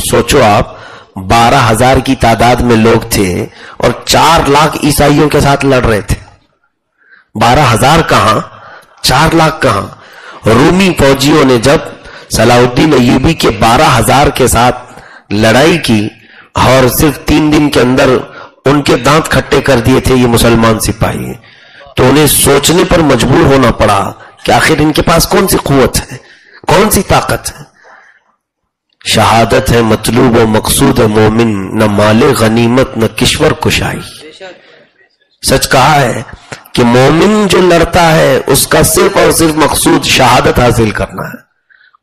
सोचो आप 12,000 की तादाद में लोग थे और 4 लाख ईसाइयों के साथ लड़ रहे थे। 12,000 कहां, 4 लाख कहां। रूमी फौजियों ने जब सलाहुद्दीन अय्यूबी के 12,000 के साथ लड़ाई की और सिर्फ 3 दिन के अंदर उनके दांत खट्टे कर दिए थे ये मुसलमान सिपाही, तो उन्हें सोचने पर मजबूर होना पड़ा कि आखिर इनके पास कौन सी कुव्वत है, कौन सी ताकत है। शहादत है मतलूब व मकसूद है मोमिन, न माले गनीमत न किश्वर कुशाई। सच कहा है कि मोमिन जो लड़ता है उसका सिर्फ और सिर्फ मकसूद शहादत हासिल करना है,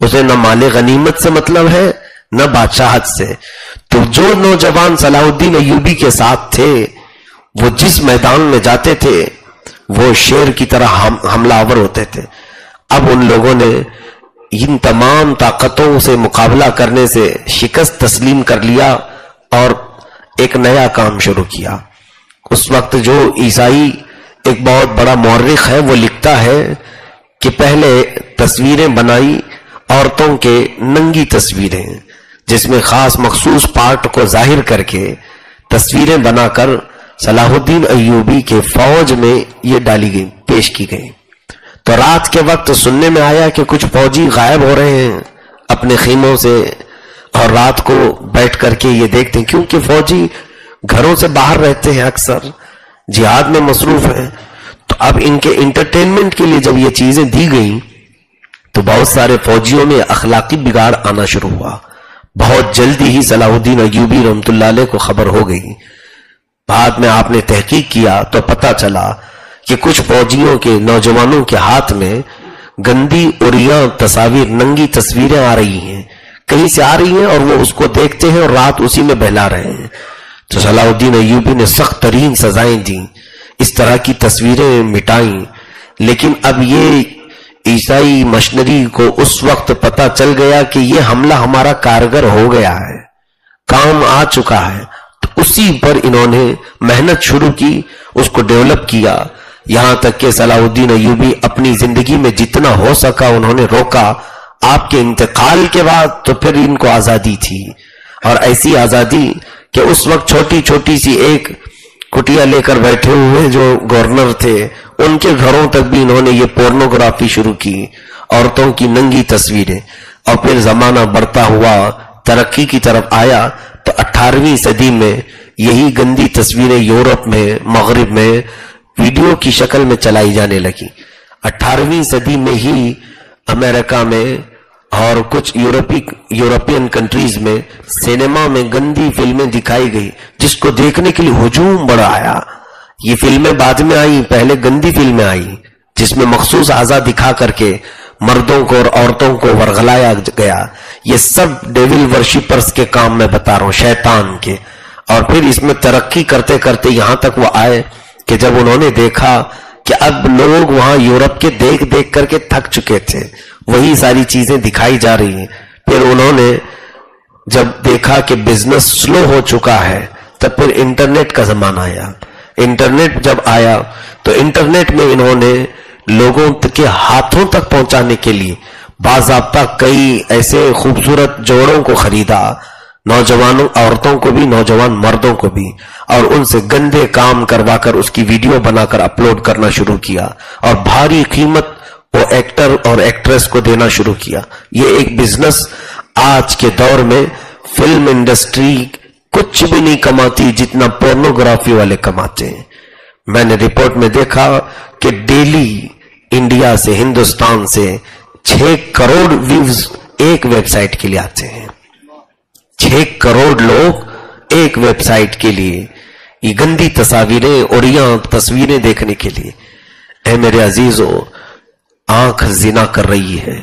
उसे न माले गनीमत से मतलब है न बादशाहत से। तो जो नौजवान सलाहुद्दीन अय्यूबी के साथ थे वो जिस मैदान में जाते थे वो शेर की तरह हमलावर होते थे। अब उन लोगों ने इन तमाम ताकतों से मुकाबला करने से शिकस्त तस्लीम कर लिया और एक नया काम शुरू किया। उस वक्त जो ईसाई एक बहुत बड़ा मौर्रिख है वो लिखता है कि पहले तस्वीरें बनाई औरतों के नंगी तस्वीरें, जिसमें खास मखसूस पार्ट को जाहिर करके तस्वीरें बनाकर सलाहुद्दीन अय्यूबी के फौज में ये डाली गई, पेश की गई। तो रात के वक्त सुनने में आया कि कुछ फौजी गायब हो रहे हैं अपने खीमों से, और रात को बैठ करके ये देखते हैं, क्योंकि फौजी घरों से बाहर रहते हैं, अक्सर जिहाद में मसरूफ हैं। तो अब इनके इंटरटेनमेंट के लिए जब ये चीजें दी गई तो बहुत सारे फौजियों में अखलाकी बिगाड़ आना शुरू हुआ। बहुत जल्दी ही सलाहुद्दीन अय्यूबी रहमतुल्लाह अलैह को खबर हो गई। बाद में आपने तहकीक किया तो पता चला कि कुछ फौजियों के नौजवानों के हाथ में गंदी उरिया तस्वीर, नंगी तस्वीरें आ रही हैं, कहीं से आ रही हैं और वो उसको देखते हैं और रात उसी में बहला रहे हैं। तो सलाहुद्दीन अय्यूबी ने सख्त तरीन सजाएं दी, इस तरह की तस्वीरें मिटाई। लेकिन अब ये ईसाई मशीनरी को उस वक्त पता चल गया कि ये हमला हमारा कारगर हो गया है, काम आ चुका है। तो उसी पर इन्होंने मेहनत शुरू की, उसको डेवलप किया, यहां तक कि सलाहुद्दीन अय्यूबी अपनी जिंदगी में जितना हो सका उन्होंने रोका। आपके इंतकाल के बाद तो फिर इनको आजादी थी, और ऐसी आजादी कि उस वक्त छोटी छोटी सी एक कुटिया लेकर बैठे हुए जो गवर्नर थे उनके घरों तक भी इन्होंने ये पोर्नोग्राफी शुरू की, औरतों की नंगी तस्वीरें। और फिर जमाना बढ़ता हुआ तरक्की की तरफ आया तो 18वीं सदी में यही गंदी तस्वीरें यूरोप में, मगरिब में वीडियो की शक्ल में चलाई जाने लगी। 18वीं सदी में ही अमेरिका में और कुछ यूरोपियन कंट्रीज में सिनेमा में गंदी फिल्में दिखाई गई, जिसको देखने के लिए हुजूम बड़ा आया। ये फिल्में बाद में आई, पहले गंदी फिल्में आई जिसमें मखसूस आज़ा दिखा करके मर्दों को और औरतों को वरगलाया गया। ये सब डेविल वर्शिपर्स के काम मैं बता रहा हूं, शैतान के। और फिर इसमें तरक्की करते करते यहां तक वो आए कि जब उन्होंने देखा कि अब लोग वहां यूरोप के देख देख करके थक चुके थे, वही सारी चीजें दिखाई जा रही हैं। फिर उन्होंने जब देखा कि बिजनेस स्लो हो चुका है तब फिर इंटरनेट का जमाना आया। इंटरनेट जब आया तो इंटरनेट में इन्होंने लोगों के हाथों तक पहुंचाने के लिए बाज़ाब्ता कई ऐसे खूबसूरत जोड़ों को खरीदा, नौजवानों औरतों को भी, नौजवान मर्दों को भी, और उनसे गंदे काम करवाकर उसकी वीडियो बनाकर अपलोड करना शुरू किया और भारी कीमत वो एक्टर और एक्ट्रेस को देना शुरू किया। ये एक बिजनेस आज के दौर में फिल्म इंडस्ट्री कुछ भी नहीं कमाती जितना पोर्नोग्राफी वाले कमाते हैं। मैंने रिपोर्ट में देखा कि डेली इंडिया से, हिंदुस्तान से 6 करोड़ व्यूज एक वेबसाइट के लिए आते हैं। 6 करोड़ लोग एक वेबसाइट के लिए ये गंदी तस्वीरें और या तस्वीरें देखने के लिए। ऐ मेरे अजीजों, आंख जिना कर रही है।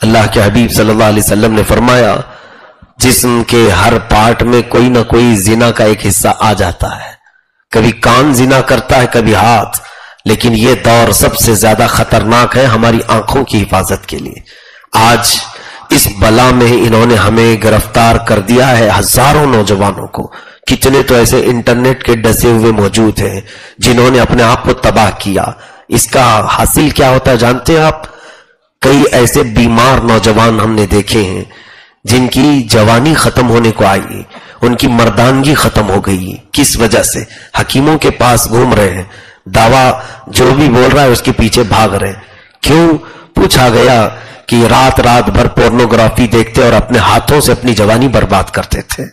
अल्लाह के हबीब सल्लल्लाहु अलैहि वसल्लम ने फरमाया, जिस्म के हर पार्ट में कोई ना कोई जिना का एक हिस्सा आ जाता है। कभी कान जिना करता है, कभी हाथ, लेकिन यह दौर सबसे ज्यादा खतरनाक है हमारी आंखों की हिफाजत के लिए। आज इस बला में इन्होंने हमें गिरफ्तार कर दिया है, हजारों नौजवानों को। कितने तो ऐसे इंटरनेट के डसे हुए मौजूद हैं जिन्होंने अपने आप को तबाह किया। इसका हासिल क्या होता है जानते हैं आप? कई ऐसे बीमार नौजवान हमने देखे हैं जिनकी जवानी खत्म होने को आई, उनकी मर्दानगी खत्म हो गई। किस वजह से? हकीमों के पास घूम रहे हैं, दावा जो भी बोल रहा है उसके पीछे भाग रहे हैं। क्यों? पूछा गया कि रात रात भर पोर्नोग्राफी देखते और अपने हाथों से अपनी जवानी बर्बाद करते थे।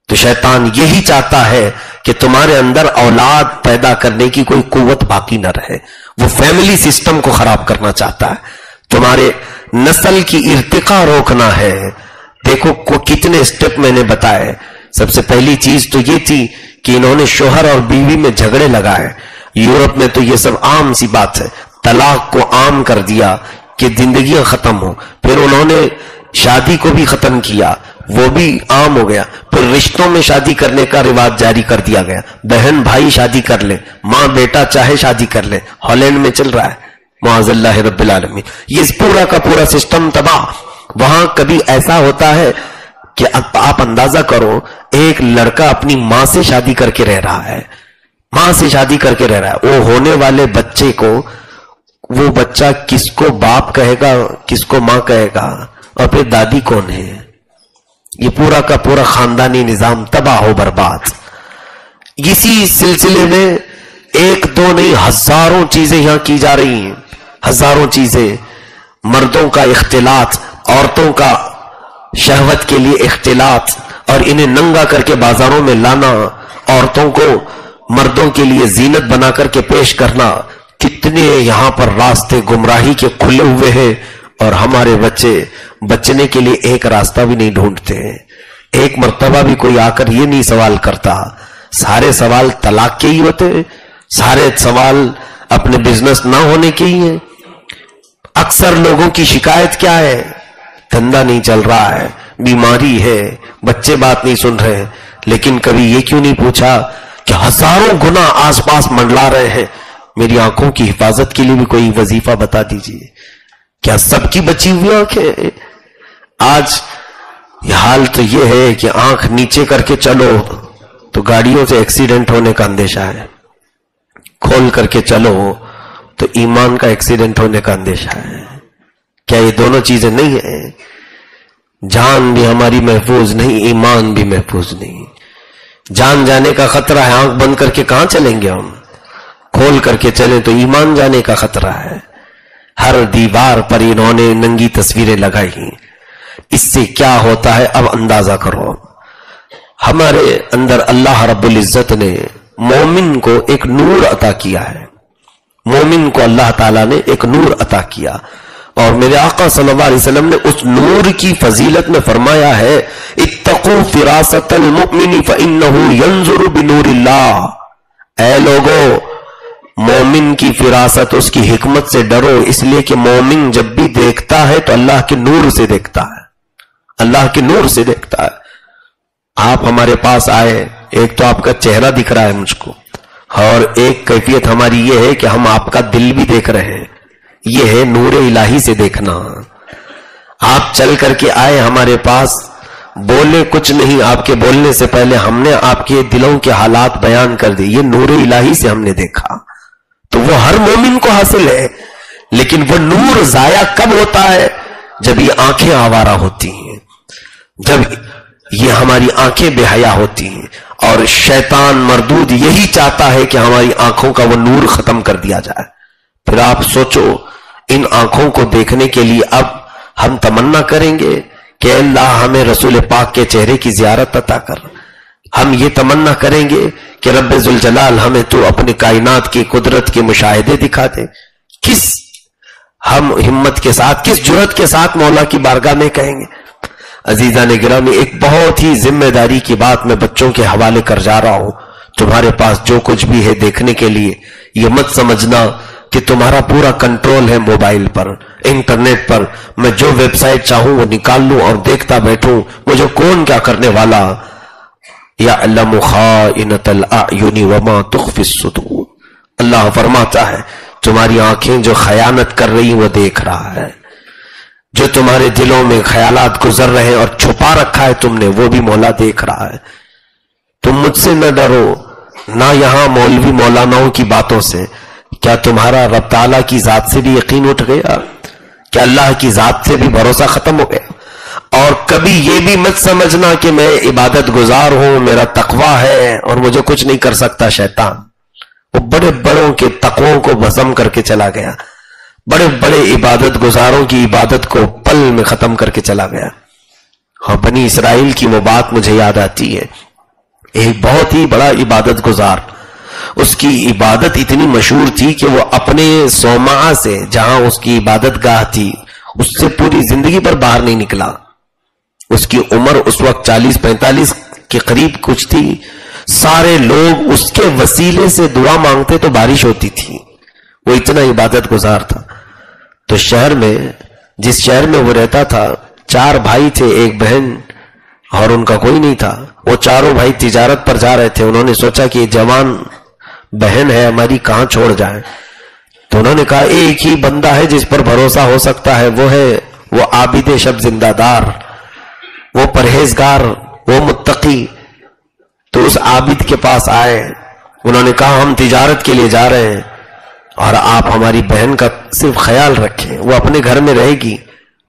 तो शैतान यही चाहता है कि तुम्हारे अंदर औलाद पैदा करने की कोई कुव्वत बाकी न रहे। वो फैमिली सिस्टम को खराब करना चाहता है, तुम्हारे नस्ल की इर्तिका रोकना है। देखो कितने स्टेप मैंने बताए। सबसे पहली चीज तो ये थी कि इन्होंने शोहर और बीवी में झगड़े लगाए। यूरोप में तो ये सब आम सी बात है, तलाक को आम कर दिया कि जिंदगियां खत्म हो। फिर उन्होंने शादी को भी खत्म किया, वो भी आम हो गया। फिर रिश्तों में शादी करने का रिवाज जारी कर दिया गया, बहन भाई शादी कर ले, माँ बेटा चाहे शादी कर ले। हॉलैंड में चल रहा है, मुआज़ल्लाह रब्बिल आलमीन। ये पूरा का पूरा सिस्टम तबाह। वहां कभी ऐसा होता है कि आप अंदाजा करो, एक लड़का अपनी माँ से शादी करके रह रहा है, माँ से शादी करके रह रहा है। वो होने वाले बच्चे को, वो बच्चा किसको बाप कहेगा, किसको माँ कहेगा, और फिर दादी कौन है? ये पूरा का पूरा खानदानी निजाम तबाह हो बर्बाद। इसी सिलसिले में एक दो नहीं हजारों चीजें यहां की जा रही हैं, हजारों चीजें। मर्दों का इख्तिलात, औरतों का शहवत के लिए इख्तिलात, और इन्हें नंगा करके बाजारों में लाना, औरतों को मर्दों के लिए जीनत बना करके पेश करना। कितने यहां पर रास्ते गुमराही के खुले हुए हैं, और हमारे बच्चे बचने के लिए एक रास्ता भी नहीं ढूंढते हैं। एक मर्तबा भी कोई आकर ये नहीं सवाल करता। सारे सवाल तलाक के ही होते हैं, सारे सवाल अपने बिजनेस ना होने के ही हैं। अक्सर लोगों की शिकायत क्या है? धंधा नहीं चल रहा है, बीमारी है, बच्चे बात नहीं सुन रहे हैं। लेकिन कभी ये क्यों नहीं पूछा कि हजारों गुना आसपास मंडला रहे हैं, मेरी आंखों की हिफाजत के लिए भी कोई वजीफा बता दीजिए। क्या सबकी बची हुई आंखें? आज हाल तो यह है कि आंख नीचे करके चलो तो गाड़ियों से एक्सीडेंट होने का अंदेशा है, खोल करके चलो तो ईमान का एक्सीडेंट होने का अंदेशा है। क्या ये दोनों चीजें नहीं है? जान भी हमारी महफूज नहीं, ईमान भी महफूज नहीं। जान जाने का खतरा है, आंख बंद करके कहां चलेंगे हम? खोल करके चले तो ईमान जाने का खतरा है। हर दीवार पर इन्होंने नंगी तस्वीरें लगाई। इससे क्या होता है अब अंदाजा करो। हमारे अंदर अल्लाह रब्बुल इज्जत ने मोमिन को एक नूर अता किया है। मोमिन को अल्लाह ताला ने एक नूर अता किया, और मेरे आका सल्लल्लाहु अलैहि वसल्लम ने उस नूर की फजीलत में फरमाया है, इत्तकू फिरासतल मुमिनी फइन्नहु यंजुरु बिनूरिल्लाह। ऐ लोगो, मोमिन की फिरासत, उसकी हिकमत से डरो, इसलिए कि मोमिन जब भी देखता है तो अल्लाह के नूर से देखता है, अल्लाह के नूर से देखता है। आप हमारे पास आए, एक तो आपका चेहरा दिख रहा है मुझको, और एक कैफियत हमारी ये है कि हम आपका दिल भी देख रहे हैं। ये है नूर इलाही से देखना। आप चल करके आए हमारे पास, बोले कुछ नहीं, आपके बोलने से पहले हमने आपके दिलों के हालात बयान कर दिए। ये नूर इलाही से हमने देखा। तो वो हर मोमिन को हासिल है, लेकिन वो नूर जाया कब होता है? जब ये आंखें आवारा होती हैं, जब ये हमारी आंखें बेहया होती हैं। और शैतान मरदूद यही चाहता है कि हमारी आंखों का वो नूर खत्म कर दिया जाए। फिर आप सोचो, इन आंखों को देखने के लिए अब हम तमन्ना करेंगे कि अल्लाह हमें रसूल पाक के चेहरे की जियारत अता कर। हम ये तमन्ना करेंगे कि रब्बे जुल जलाल हमें तो अपनी कायनात की कुदरत के मुशाहिदे दिखा दे। किस हम हिम्मत के साथ, किस जुर्रत के साथ मौला की बारगाह में कहेंगे? अजीजान गिरामी, एक बहुत ही जिम्मेदारी की बात मैं बच्चों के हवाले कर जा रहा हूं। तुम्हारे पास जो कुछ भी है देखने के लिए, ये मत समझना कि तुम्हारा पूरा कंट्रोल है मोबाइल पर, इंटरनेट पर। मैं जो वेबसाइट चाहूं वो निकाल लूं और देखता बैठूं, मुझे कौन क्या करने वाला। यअलमु खाइनतल अयुनि वमा तुख्फिस सुदूर। अल्लाह फरमाता है तुम्हारी आंखें जो खयानत कर रही वो देख रहा है, जो तुम्हारे दिलों में ख्यालात गुजर रहे हैं और छुपा रखा है तुमने, वो भी मौला देख रहा है। तुम मुझसे न डरो, ना यहां मौलवी मौलानाओं की बातों से। क्या तुम्हारा रब ताला की जात से भी यकीन उठ गया? क्या अल्लाह की जात से भी भरोसा खत्म हो गया? اور کبھی یہ بھی مت سمجھنا کہ میں عبادت گزار ہوں، میرا تقوی ہے اور مجھے کچھ نہیں کر سکتا شیطان۔ وہ بڑے بڑوں کے تقووں کو بھسم کر کے چلا گیا، بڑے بڑے عبادت گزاروں کی عبادت کو پل میں ختم کر کے چلا گیا۔ اور بنی اسرائیل کی وہ بات مجھے یاد آتی ہے، ایک بہت ہی بڑا عبادت گزار، اس کی عبادت اتنی مشہور تھی کہ وہ اپنے صومعہ سے، جہاں اس کی عبادت گاہ تھی، اس سے پوری زندگی پر باہر نہیں نکلا۔ اس کی عمر اس وقت 40-45 کے قریب کچھ تھی۔ سارے لوگ اس کے وسیلے سے دعا مانگتے تو بارش ہوتی تھی، وہ اتنا عبادت گزار تھا۔ تو شہر میں، جس شہر میں وہ رہتا تھا، 4 بھائی تھے، ایک بہن، اور ان کا کوئی نہیں تھا۔ وہ چاروں بھائی تجارت پر جا رہے تھے۔ انہوں نے سوچا کہ جوان بہن ہے ہماری، کہاں چھوڑ جائیں؟ تو انہوں نے کہا ایک ہی بندہ ہے جس پر بھروسہ ہو سکتا ہے، وہ ہے وہ عابد شب زندہ دار، وہ پرہیزگار، وہ متقی۔ تو اس عابد کے پاس آئے، انہوں نے کہا ہم تجارت کے لیے جا رہے ہیں اور آپ ہماری بہن کا صرف خیال رکھیں، وہ اپنے گھر میں رہے گی،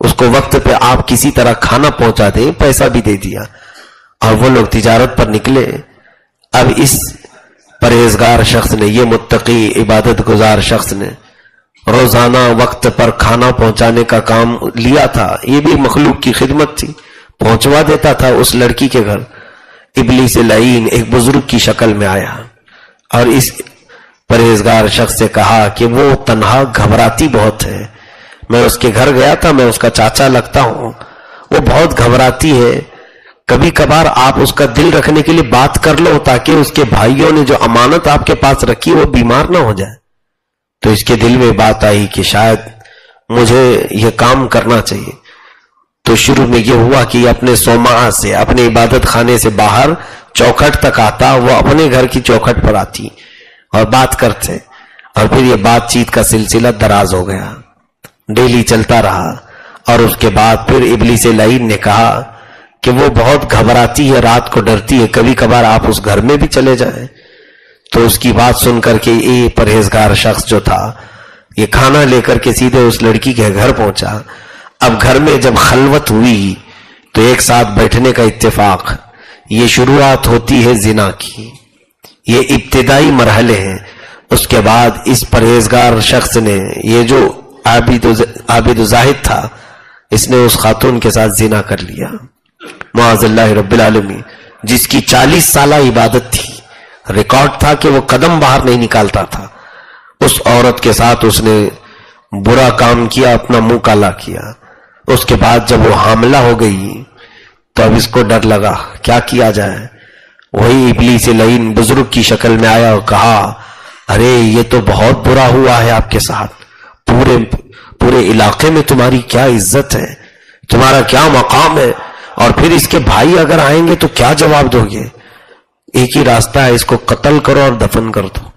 اس کو وقت پہ آپ کسی طرح کھانا پہنچا دیں۔ پیسہ بھی دے دیا اور وہ لوگ تجارت پر نکلے۔ اب اس پرہیزگار شخص نے، یہ متقی عبادت گزار شخص نے روزانہ وقت پر کھانا پہنچانے کا کام لیا تھا۔ یہ بھی مخلوق کی خدمت تھی، پہنچوا دیتا تھا اس لڑکی کے گھر۔ ابلیس لعین ایک بزرگ کی شکل میں آیا اور اس پرہیزگار شخص سے کہا کہ وہ تنہا گھبراتی بہت ہے، میں اس کے گھر گیا تھا، میں اس کا چاچا لگتا ہوں، وہ بہت گھبراتی ہے، کبھی کبھار آپ اس کا دل رکھنے کے لیے بات کر لو تاکہ اس کے بھائیوں نے جو امانت آپ کے پاس رکھی وہ بیمار نہ ہو جائے۔ تو اس کے دل میں بات آئی کہ شاید مجھے یہ کام کرنا چاہیے۔ تو شروع میں یہ ہوا کہ اپنے صومعہ سے، اپنے عبادت خانے سے باہر چوکھٹ تک آتا، وہ اپنے گھر کی چوکھٹ پر آتی اور بات کرتے، اور پھر یہ بات چیت کا سلسلہ دراز ہو گیا، ڈیلی چلتا رہا۔ اور اس کے بعد پھر ابلیس لعین نے کہا کہ وہ بہت گھبراتی ہے، رات کو ڈرتی ہے، کبھی کبھار آپ اس گھر میں بھی چلے جائیں۔ تو اس کی بات سن کر کے یہ پرہیزگار شخص جو تھا، یہ کھانا لے کر کے سیدھے اس لڑکی کے گھر پہنچا۔ اب گھر میں جب خلوت ہوئی تو ایک ساتھ بیٹھنے کا اتفاق، یہ شروعات ہوتی ہے زنا کی، یہ ابتدائی مرحلے ہیں۔ اس کے بعد اس پرہیزگار شخص نے، یہ جو عابد و زاہد تھا، اس نے اس خاتون کے ساتھ زنا کر لیا، معاذ اللہ رب العالمین، جس کی 40 سالہ عبادت تھی۔ ریکارڈ تھا کہ وہ قدم باہر نہیں نکالتا تھا۔ اس عورت کے ساتھ اس نے برا کام کیا، اپنا منہ کالا کیا۔ اس کے بعد جب وہ حاملہ ہو گئی تو اب اس کو ڈر لگا کیا کیا جائے۔ وہی ابلیس لعین بزرگ کی شکل میں آیا اور کہا ارے یہ تو بہت برا ہوا ہے آپ کے ساتھ، پورے علاقے میں تمہاری کیا عزت ہے، تمہارا کیا مقام ہے، اور پھر اس کے بھائی اگر آئیں گے تو کیا جواب دو گے؟ ایک ہی راستہ ہے، اس کو قتل کرو اور دفن کر دو،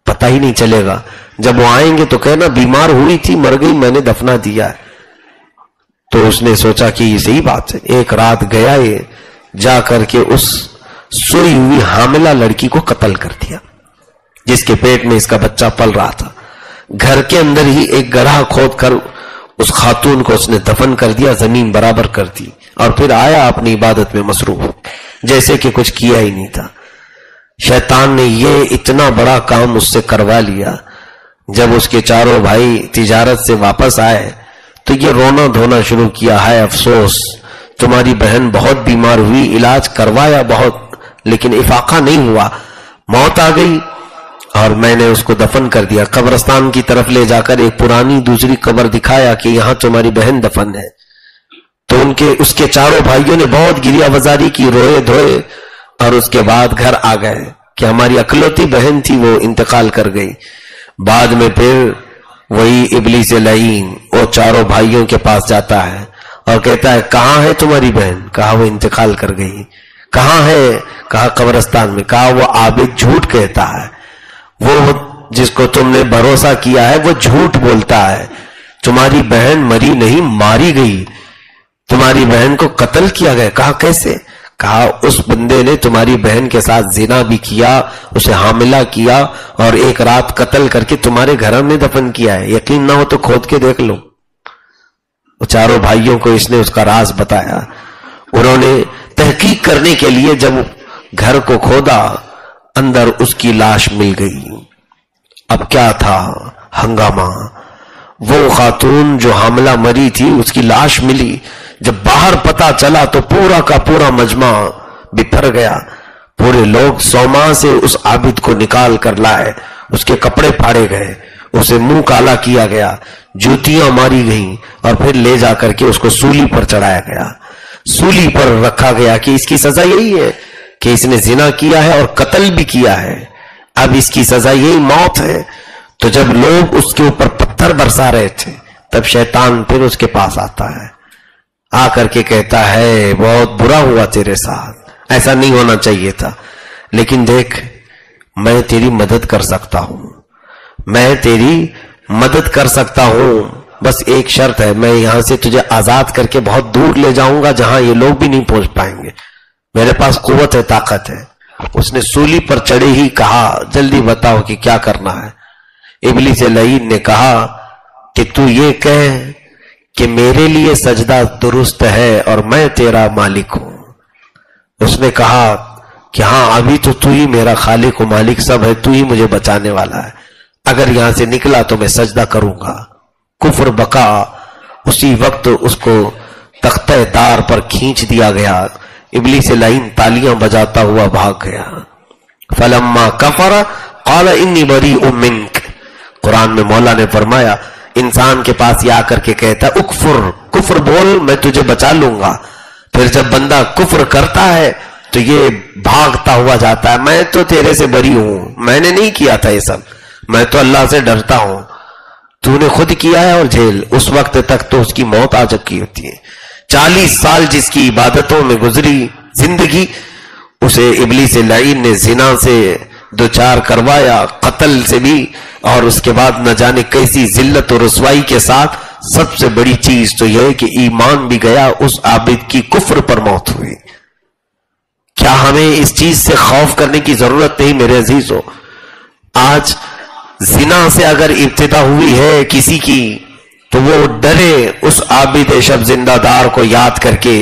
پتہ ہی نہیں چلے گا۔ جب وہ آئیں گے تو کہنا بیمار ہوئی تھی، مر گئی، میں نے دفنا دیا ہے۔ تو اس نے سوچا کہ یہ صحیح بات ہے۔ ایک رات گیا، یہ جا کر کے اس سوئی ہوئی حاملہ لڑکی کو قتل کر دیا جس کے پیٹ میں اس کا بچہ پل رہا تھا۔ گھر کے اندر ہی ایک گڑھا کھود کر اس خاتون کو اس نے دفن کر دیا، زمین برابر کر دی، اور پھر آیا اپنی عبادت میں مصروف جیسے کہ کچھ کیا ہی نہیں تھا۔ شیطان نے یہ اتنا بڑا کام اس سے کروا لیا۔ جب اس کے چاروں بھائی تجارت سے واپس آئے تو یہ رونا دھونا شروع کیا، ہے افسوس تمہاری بہن بہت بیمار ہوئی، علاج کروایا بہت لیکن افاقہ نہیں ہوا، موت آ گئی اور میں نے اس کو دفن کر دیا۔ قبرستان کی طرف لے جا کر ایک پرانی دوسری قبر دکھایا کہ یہاں تمہاری بہن دفن ہے۔ تو اس کے چاروں بھائیوں نے بہت گریہ وزاری کی، روئے دھوئے، اور اس کے بعد گھر آ گئے کہ ہماری اکلوتی بہن تھی وہ انتقال کر گئی۔ بعد میں پھر وہی ابلیس لعین وہ چاروں بھائیوں کے پاس جاتا ہے اور کہتا ہے کہاں ہے تمہاری بہن؟ کہا وہ انتقال کر گئی۔ کہاں ہے؟ کہا قبرستان میں۔ کہا وہ عابد جھوٹ کہتا ہے، وہ جس کو تم نے بھروسہ کیا ہے وہ جھوٹ بولتا ہے، تمہاری بہن مری نہیں، ماری گئی، تمہاری بہن کو قتل کیا گیا۔ کہا کیسے؟ کہا اس بندے نے تمہاری بہن کے ساتھ زنا بھی کیا، اسے حاملہ کیا اور ایک رات قتل کر کے تمہارے گھر میں دفن کیا ہے، یقین نہ ہو تو کھود کے دیکھ لو۔ وہ चारों भाइयों को इसने उसका राज बताया। उन्होंने तहकीक करने के लिए जब घर को खोदा, अंदर उसकी लाश मिल गई। अब क्या था हंगामा, वो खातून जो हामला मरी थी उसकी लाश मिली। जब बाहर पता चला तो पूरा का पूरा मजमा बिखर गया। पूरे लोग सौमा से उस आबिद को निकाल कर लाए, उसके कपड़े फाड़े गए, उसे मुंह काला किया गया, जूतियां मारी गईं और फिर ले जाकर के उसको सूली पर चढ़ाया गया। सूली पर रखा गया कि इसकी सजा यही है कि इसने जिना किया है और कत्ल भी किया है, अब इसकी सजा यही मौत है। तो जब लोग उसके ऊपर पत्थर बरसा रहे थे तब शैतान फिर उसके पास आता है, आकर के कहता है बहुत बुरा हुआ तेरे साथ, ऐसा नहीं होना चाहिए था, लेकिन देख मैं तेरी मदद कर सकता हूं, मैं तेरी मदद कर सकता हूं, बस एक शर्त है, मैं यहां से तुझे आजाद करके बहुत दूर ले जाऊंगा जहां ये लोग भी नहीं पहुंच पाएंगे, मेरे पास कुव्वत है, ताकत है। उसने सूली पर चढ़े ही कहा जल्दी बताओ कि क्या करना है। इब्लीस लईन ने कहा कि तू ये कह कि मेरे लिए सजदा दुरुस्त है और मैं तेरा मालिक हूं। उसने कहा कि हाँ अभी तो तू ही मेरा खालिक व मालिक सब है, तू ही मुझे बचाने वाला है, अगर यहां से निकला तो मैं सजदा करूंगा। कुफ्र बका, उसी वक्त उसको तख्ते दार पर खींच दिया गया। इब्लीस लईन तालियां बजाता हुआ भाग गया। फलम्मा कफर क़ाल इन्नी बरीउम मिन्क। कुरान में मौला ने फरमाया इंसान के पास ये आकर के कहता है उकफुर, कुफ्र बोल मैं तुझे बचा लूंगा। फिर जब बंदा कुफ्र करता है तो ये भागता हुआ जाता है, मैं तो तेरे से बरी हूं, मैंने नहीं किया था ये सब, मैं तो अल्लाह से डरता हूं, तूने खुद किया है और जेल। उस वक्त तक तो उसकी मौत आ चुकी होती है। 40 साल जिसकी इबादतों में गुजरी जिंदगी, उसे इब्लीस लईन ने जिना से दो चार करवाया, कत्ल से भी, और उसके बाद न जाने कैसी जिल्लत और रुसवाई के साथ। सबसे बड़ी चीज तो यह है कि ईमान भी गया, उस आबिद की कुफ्र पर मौत हुई। क्या हमें इस चीज से खौफ करने की जरूरत नहीं मेरे अजीजों? आज जिना से अगर इब्तिदा हुई है किसी की तो वो डरे उस आबिद शब जिंदादार को याद करके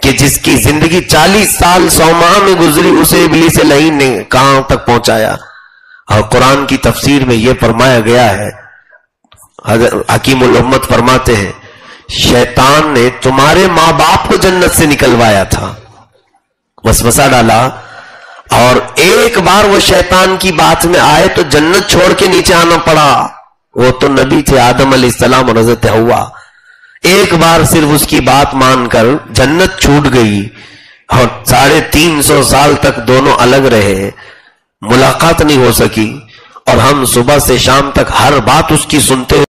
कि जिसकी जिंदगी 40 साल 100 माह में गुजरी, उसे इब्लीस लईन ने कहां तक पहुंचाया। और कुरान की तफसीर में यह फरमाया गया है, हकीमुल उम्मत फरमाते हैं शैतान ने तुम्हारे माँ बाप को जन्नत से निकलवाया था, वसवसा डाला, और एक बार वो शैतान की बात में आए तो जन्नत छोड़ के नीचे आना पड़ा। वो तो नबी थे आदम अलैहिस्सलाम और हज़रत हव्वा। एक बार सिर्फ उसकी बात मानकर जन्नत छूट गई और 350 साल तक दोनों अलग रहे, मुलाकात नहीं हो सकी, और हम सुबह से शाम तक हर बात उसकी सुनते